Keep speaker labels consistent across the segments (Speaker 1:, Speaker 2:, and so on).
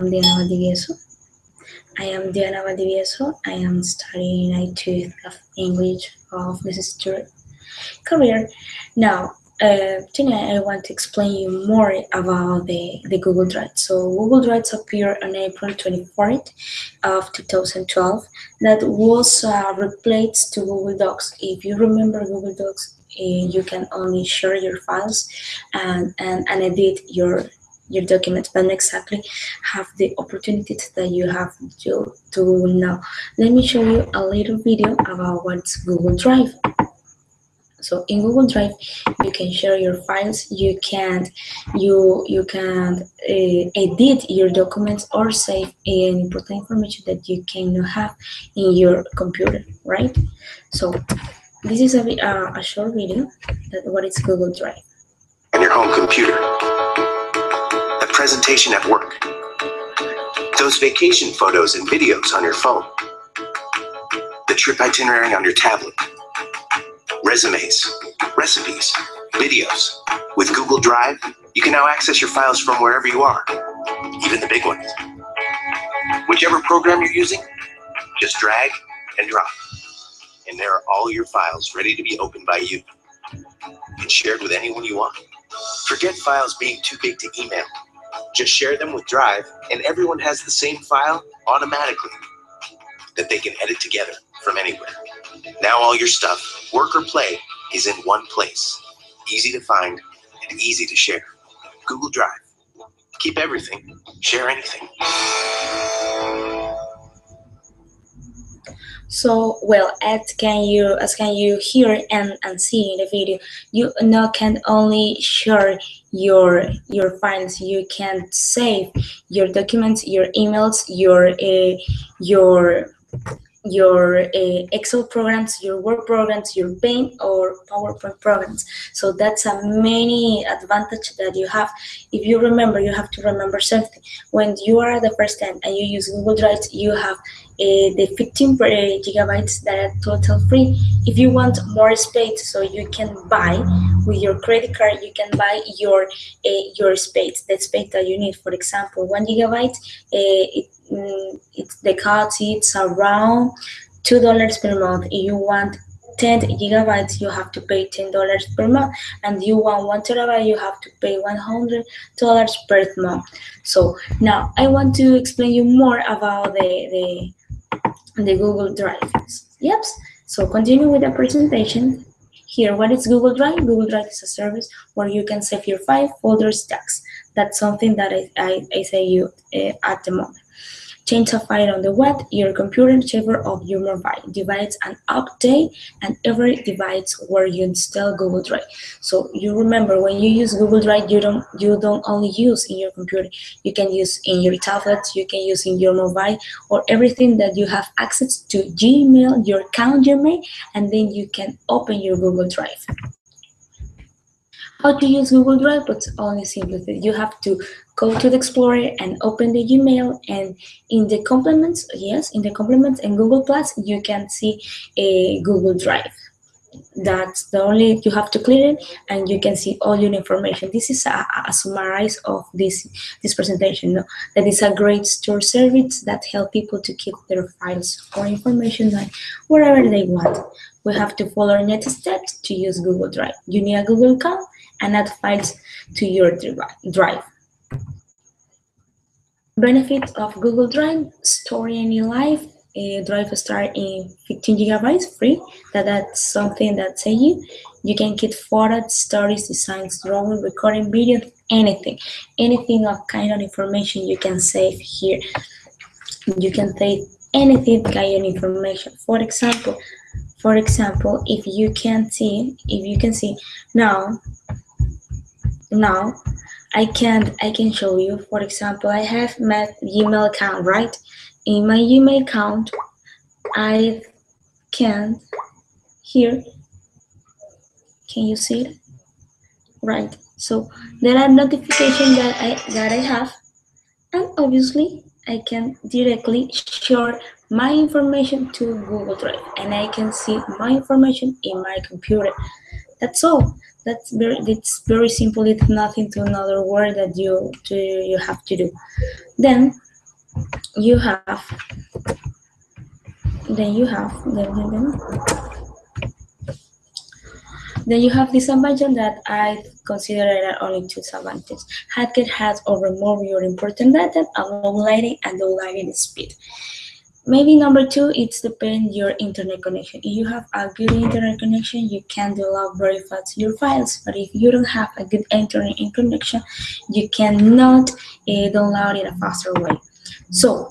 Speaker 1: Diana Valdivieso. I am Diana Valdivieso. I am studying I2 of English of Mrs. Stewart career. Now, tonight I want to explain you more about the Google Drive. So Google Drive appeared on April 24th of 2012. That was replaced to Google Docs. If you remember Google Docs, you can only share your files and edit your documents, but not exactly have the opportunities that you have to now. Let me show you a little video about what's Google Drive. So in Google Drive, you can share your files. You can edit your documents or save any important information that you cannot have in your computer, right? So this is a short video that what is Google Drive.
Speaker 2: On your home computer, a presentation at work, those vacation photos and videos on your phone, the trip itinerary on your tablet, resumes, recipes, videos. With Google Drive, you can now access your files from wherever you are, even the big ones. Whichever program you're using, just drag and drop. And there are all your files ready to be opened by you and shared with anyone you want. Forget files being too big to email. Just share them with Drive and everyone has the same file automatically that they can edit together from anywhere. Now all your stuff, work or play, is in one place. Easy to find and easy to share. Google Drive. Keep everything, share anything.
Speaker 1: So, well, as can you hear and see in the video, you now can only share your files. You can save your documents, your emails, your Excel programs, your Word programs, your Paint or PowerPoint programs. So that's a many advantage that you have. If you remember, you have to remember something. When you are the first time and you use Google Drive, you have the 15 gigabytes that are total free. If you want more space, so you can buy with your credit card, you can buy your space, the space that you need. For example, 1 gigabyte, the cost it's around $2 per month. If you want 10 gigabytes, you have to pay $10 per month, and you want 1 terabyte, you have to pay $100 per month. So now I want to explain you more about the Google Drive. Yep. So continue with the presentation. Here, what is Google Drive? Google Drive is a service where you can save your file, folders, tags. That's something that I say you at the moment. Change a file on the web, your computer in favor of your mobile device, and update and every device where you install Google Drive. So you remember when you use Google Drive, you don't only use in your computer. You can use in your tablet, you can use in your mobile, or everything that you have access to Gmail, your account Gmail, and then you can open your Google Drive. How to use Google Drive? But only simply you have to go to the Explorer and open the Gmail, and in the complements, yes, in the complements and Google Plus, you can see a Google Drive. That's the only, you have to clear it and you can see all your information. This is a summarize of this presentation. No? That is a great store service that help people to keep their files or information like wherever they want. We have to follow next steps to use Google Drive. You need a Google account and add files to your Drive. Benefits of Google Drive: store any life. Drive start in 15 gigabytes free. That's something that say you can keep photos, stories, designs, drawing, recording, video, anything of kind of information you can save here. You can save anything kind of information. For example, if you can see now I can show you. For example, I have my Gmail account, right? In my Gmail account, I can here. Can you see it? Right. So there are notifications that I have, and obviously I can directly share my information to Google Drive, and I can see my information in my computer. That's all. It's very simple. It's nothing to another word that you have to do. Then you have then you have then you have disadvantage that I consider there are only two disadvantages. Hacker has or remove your important data, allow lighting and low lighting speed. Maybe number two, it's depend your internet connection. If you have a good internet connection, you can download very fast your files. But if you don't have a good internet connection, you cannot download in a faster way. So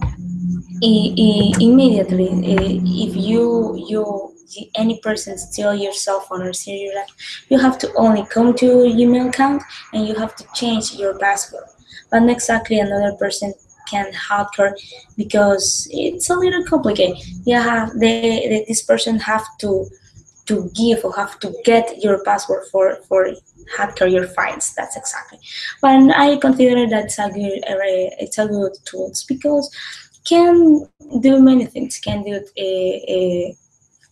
Speaker 1: immediately, if any person steal your cell phone or steal your laptop, you have to only come to your email account and you have to change your password. But not exactly another person can hack her because it's a little complicated. This person have to give or have to get your password for hacker your files. That's exactly. But I consider that's a good it's a good tools because can do many things. Can do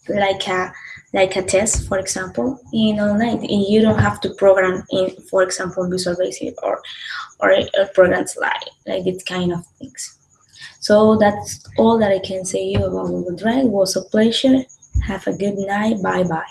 Speaker 1: like a test, for example, in online. And you don't have to program in, for example, Visual Basic or programs like this kind of things. So that's all that I can say you about Google Drive. It was a pleasure. Have a good night. Bye bye.